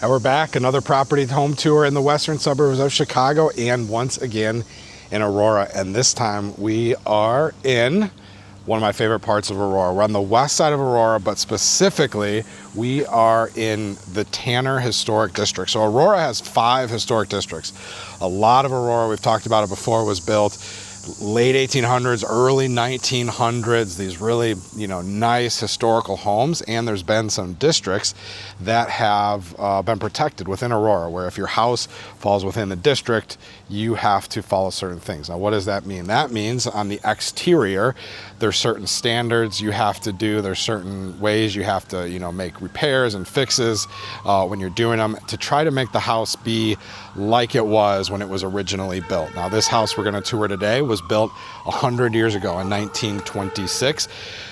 And we're back, another property home tour in the western suburbs of Chicago, and once again in Aurora. And this time we are in one of my favorite parts of Aurora. We're on the west side of Aurora, but specifically we are in the Tanner Historic District. So Aurora has 5 historic districts. A lot of Aurora, we've talked about it before, was built late 1800s, early 1900s, these really, nice historical homes. And there's been some districts that have been protected within Aurora, where if your house falls within the district, you have to follow certain things. Now, what does that mean? That means on the exterior, there's certain standards you have to do. There's certain ways you have to, make repairs and fixes when you're doing them to try to make the house be like it was when it was originally built. Now, this house we're going to tour today was built 100 years ago in 1926.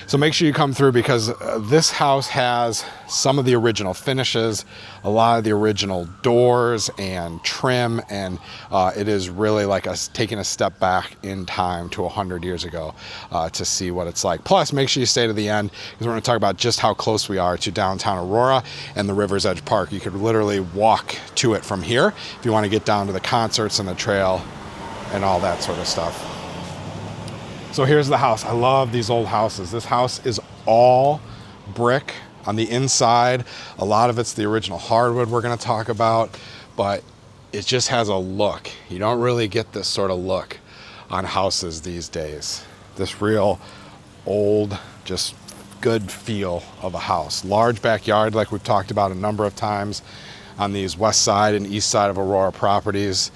So make sure you come through, because this house has some of the original finishes, a lot of the original doors and trim, and it is really like us taking a step back in time to 100 years ago to see what it's like. Plus, make sure you stay to the end, because we're going to talk about just how close we are to downtown Aurora and the River's Edge Park. You could literally walk to it from here if you want to get down to the concerts and the trail and all that sort of stuff. So here's the house. I love these old houses. This house is all brick on the inside. A lot of it's the original hardwood we're going to talk about, but it just has a look. You don't really get this sort of look on houses these days. This real old, just good feel of a house. Large backyard, like we've talked about a number of times on these west side and east side of Aurora properties.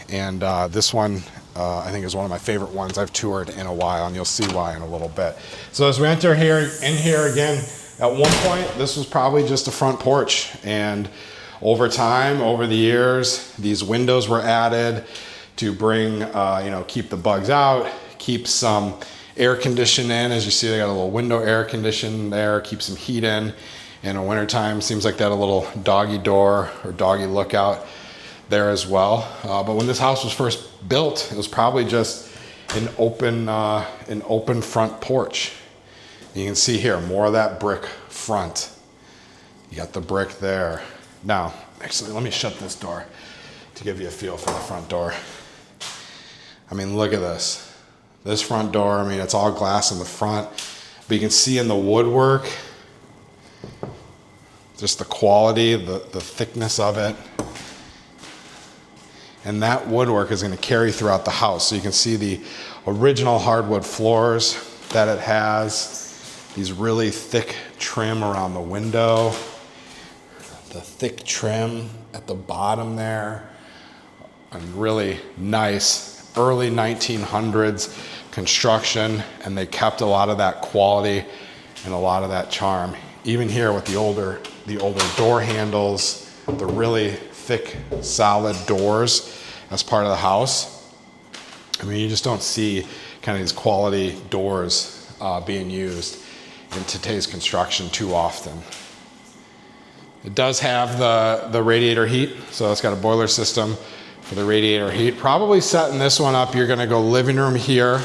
And this one, I think is one of my favorite ones I've toured in a while, and you'll see why in a little bit. So as we enter here again, at one point, this was probably just a front porch. And over time, over the years, these windows were added to bring, keep the bugs out, keep some air condition in. As you see, they got a little window air condition there, keep some heat in. And in wintertime, seems like they had a little doggy door or doggy lookout there as well. But when this house was first built, it was probably just an open front porch. You can see here more of that brick front. You got the brick there. Now, actually, let me shut this door to give you a feel for the front door. I mean, look at this. This front door, it's all glass in the front, but you can see in the woodwork, just the quality, the thickness of it. And that woodwork is going to carry throughout the house. So you can see the original hardwood floors that it has, these really thick trim around the window, the thick trim at the bottom there, and really nice early 1900s construction, and they kept a lot of that quality and a lot of that charm. Even here with the older door handles, the really thick, solid doors as part of the house. You just don't see kind of these quality doors being used in today's construction too often. It does have the radiator heat, so it's got a boiler system for the radiator heat. Probably setting this one up, you're going to go living room here,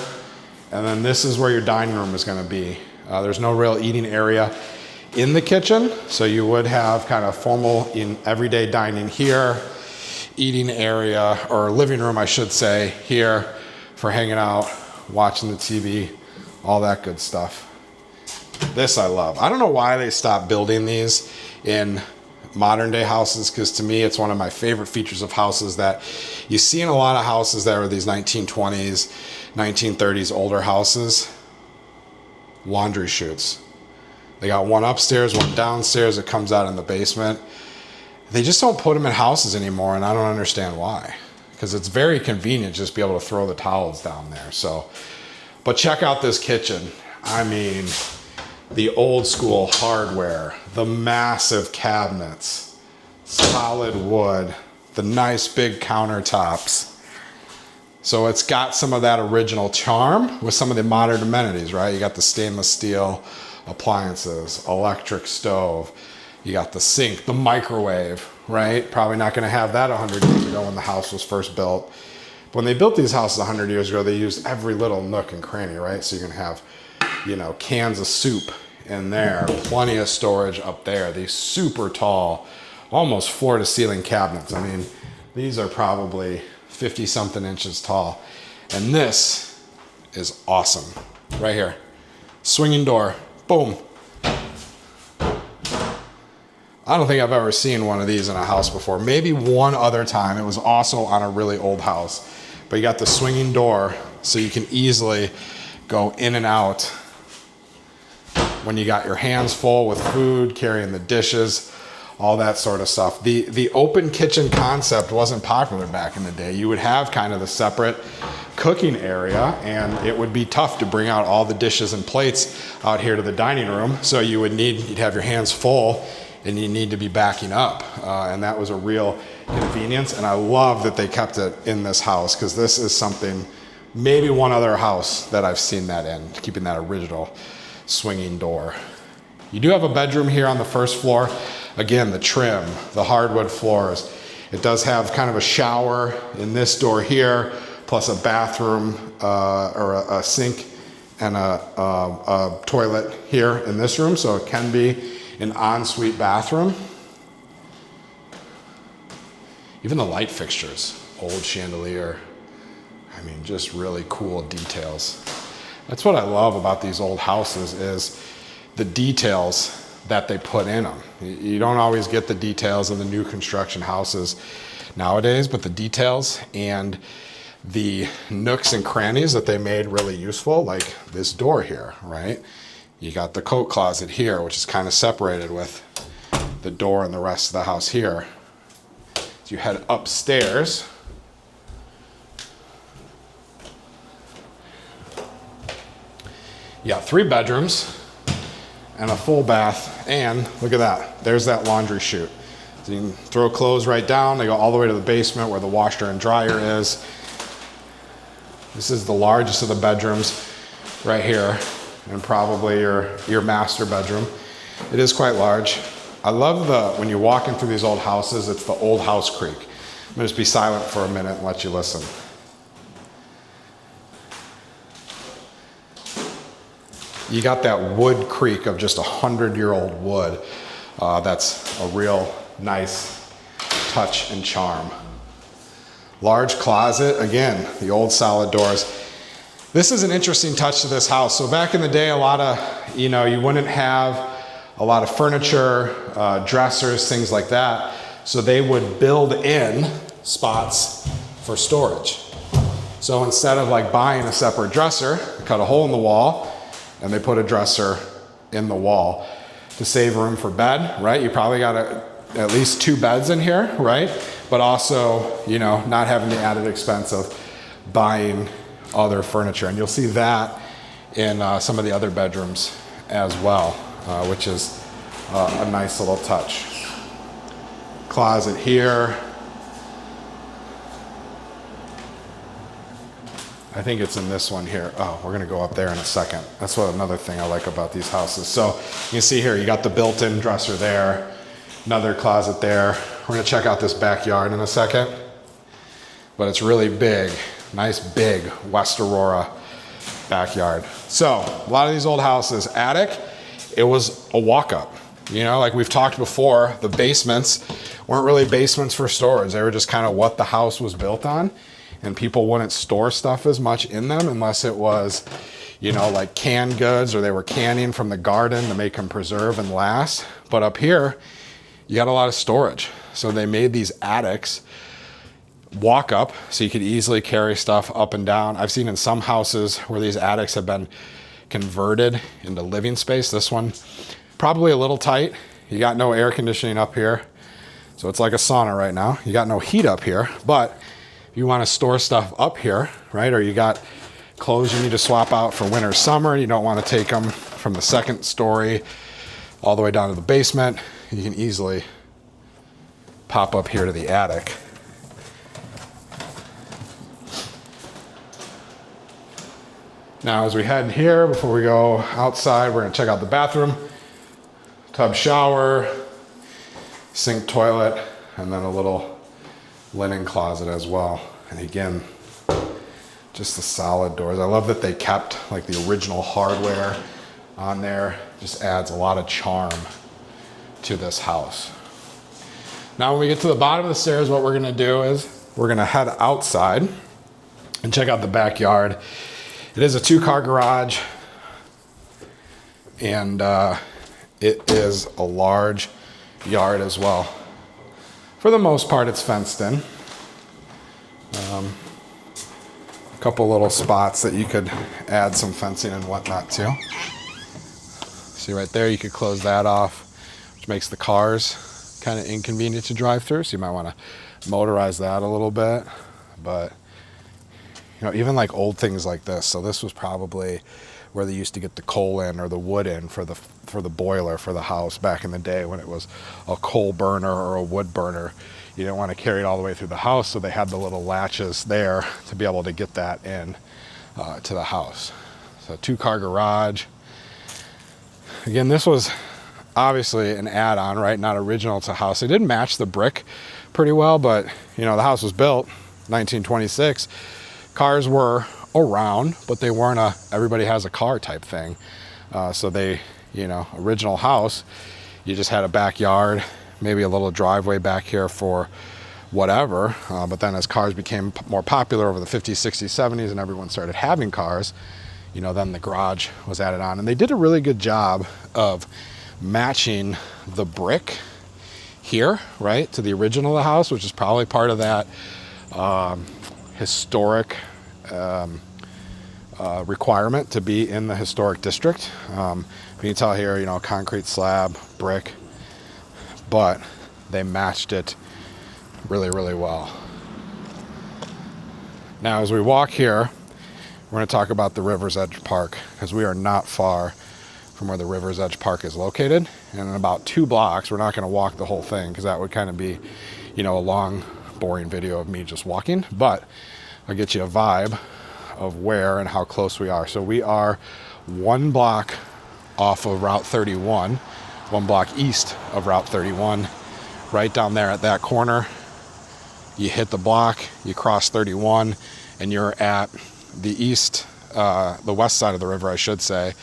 and then this is where your dining room is going to be. There's no real eating area in the kitchen, so you would have kind of formal in everyday dining here, eating area, or living room I should say, here for hanging out, watching the TV, all that good stuff. This I love. I don't know why they stopped building these in modern day houses, because to me it's one of my favorite features of houses that you see in a lot of houses that are these 1920s, 1930s older houses. Laundry chutes. They got one upstairs, one downstairs. It comes out in the basement. They just don't put them in houses anymore, and I don't understand why. Because it's very convenient just to be able to throw the towels down there. So, but check out this kitchen. The old school hardware, the massive cabinets, solid wood, the nice big countertops. So it's got some of that original charm with some of the modern amenities, right? You got the stainless steel appliances, electric stove, you got the sink, the microwave, right? Probably not going to have that 100 years ago when the house was first built. But when they built these houses 100 years ago, they used every little nook and cranny, right? So you're going to have, cans of soup in there. Plenty of storage up there. These super tall, almost floor to ceiling cabinets. I mean, these are probably 50 something inches tall. And this is awesome. Right here. Swinging door. Boom. I don't think I've ever seen one of these in a house before. Maybe one other time. It was also on a really old house. But you got the swinging door so you can easily go in and out when you got your hands full with food, carrying the dishes, all that sort of stuff. The open kitchen concept wasn't popular back in the day. You would have kind of the separate cooking area, and it would be tough to bring out all the dishes and plates out here to the dining room. So you'd have your hands full, and you need to be backing up. And that was a real convenience. And I love that they kept it in this house, because this is something, maybe one other house that I've seen that in, keeping that original swinging door. You do have a bedroom here on the first floor. Again, the trim, the hardwood floors. It does have kind of a shower in this door here, plus a bathroom or a sink and a toilet here in this room. So it can be an ensuite bathroom. Even the light fixtures, old chandelier. I mean, just really cool details. That's what I love about these old houses, is the details that they put in them. You don't always get the details of the new construction houses nowadays, but the details and the nooks and crannies that they made really useful, like this door here, right? You got the coat closet here, which is kind of separated with the door and the rest of the house here. As you head upstairs, you got 3 bedrooms and a full bath, and look at that, there's that laundry chute. So you can throw clothes right down. They go all the way to the basement where the washer and dryer is. This is the largest of the bedrooms right here, and probably your master bedroom. It is quite large. I love when you're walking through these old houses, it's the old house creak. I'm gonna just be silent for a minute and let you listen. You got that wood creak of just 100-year-old wood. That's a real nice touch and charm. Large closet, again, the old solid doors. This is an interesting touch to this house. So back in the day, you wouldn't have a lot of furniture, dressers, things like that. So they would build in spots for storage. So instead of like buying a separate dresser, they cut a hole in the wall and they put a dresser in the wall to save room for bed, right? You probably got at least 2 beds in here, right? But also, not having the added expense of buying other furniture. And you'll see that in some of the other bedrooms as well, which is a nice little touch. Closet here. I think it's in this one here. Oh, we're gonna go up there in a second. That's another thing I like about these houses. So you can see here, you got the built-in dresser there, another closet there. We're gonna check out this backyard in a second, but it's really big. Nice big West Aurora backyard. So a lot of these old houses, attic, it was a walk-up. Like we've talked before, the basements weren't really basements for storage. They were just kind of what the house was built on. And people wouldn't store stuff as much in them unless it was, like canned goods, or they were canning from the garden to make them preserve and last. But up here, you got a lot of storage. So they made these attics walk up so you could easily carry stuff up and down. I've seen in some houses where these attics have been converted into living space. This one, probably a little tight. You got no air conditioning up here. So it's like a sauna right now. You got no heat up here, but you want to store stuff up here, right? Or you got clothes you need to swap out for winter, summer. You don't want to take them from the second story all the way down to the basement. You can easily pop up here to the attic. Now, as we head here, before we go outside, we're going to check out the bathroom. Tub shower, sink, toilet, and then a little linen closet as well. And again, just the solid doors. I love that they kept like the original hardware on there just adds a lot of charm to this house. Now when we get to the bottom of the stairs, what we're gonna do is we're gonna head outside and check out the backyard. It is a 2-car garage, and it is a large yard as well. For the most part, it's fenced in. A couple little spots that you could add some fencing and whatnot to. See right there, you could close that off, which makes the cars kind of inconvenient to drive through. So you might want to motorize that a little bit. But you know, even like old things like this. So this was probably where they used to get the coal in or the wood in for the boiler for the house back in the day when it was a coal burner or a wood burner. You didn't want to carry it all the way through the house, so they had the little latches there to be able to get that in to the house. So 2-car garage. Again, this was obviously an add-on, right? Not original to the house. They did match the brick pretty well, but you know, the house was built 1926. Cars were around, but they weren't a everybody has a car type thing. So they, you know, original house, you just had a backyard, maybe a little driveway back here for whatever. But then as cars became more popular over the 50s, 60s, 70s, and everyone started having cars, you know, then the garage was added on. And they did a really good job of matching the brick here, right, to the original of the house, which is probably part of that historic requirement to be in the historic district. You can tell here, you know, concrete slab, brick, but they matched it really, really well. Now, as we walk here, we're going to talk about the River's Edge Park, because we are not far from where the River's Edge Park is located. And in about 2 blocks, we're not going to walk the whole thing, because that would kind of be, you know, a long, boring video of me just walking. But I'll get you a vibe of where and how close we are. So we are 1 block off of Route 31, 1 block east of Route 31, right down there at that corner. You hit the block, you cross 31, and you're at the west side of the river, I should say,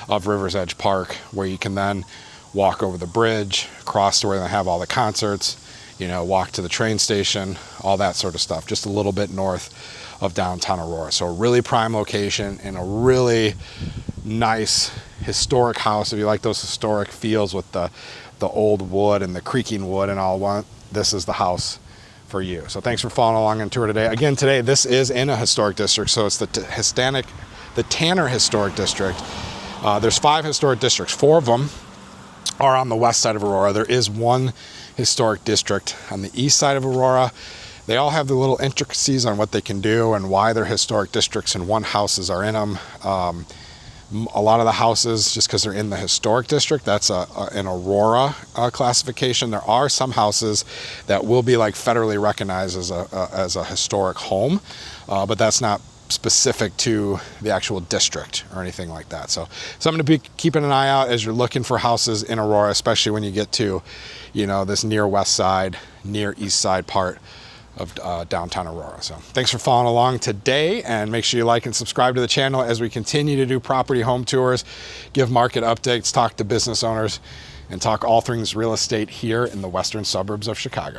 of River's Edge Park, where you can then walk over the bridge, cross to where they have all the concerts, you know, walk to the train station, all that sort of stuff, just a little bit north of downtown Aurora. So a really prime location and a really nice historic house. If you like those historic feels with the old wood and the creaking wood and all, this is the house for you. So thanks for following along on tour today. Again, today this is in a historic district, so it's the Tanner Historic District. There's 5 historic districts. 4 of them are on the west side of Aurora. There is 1 historic district on the east side of Aurora. They all have the little intricacies on what they can do and why they're historic districts and what houses are in them. A lot of the houses, just because they're in the historic district, that's an Aurora classification. There are some houses that will be like federally recognized as a historic home, but that's not specific to the actual district or anything like that. So something to be keeping an eye out as you're looking for houses in Aurora, especially when you get to, you know, this near west side, near east side part of downtown Aurora. So thanks for following along today, and make sure you like and subscribe to the channel as we continue to do property home tours, give market updates, talk to business owners, and talk all things real estate here in the western suburbs of Chicago.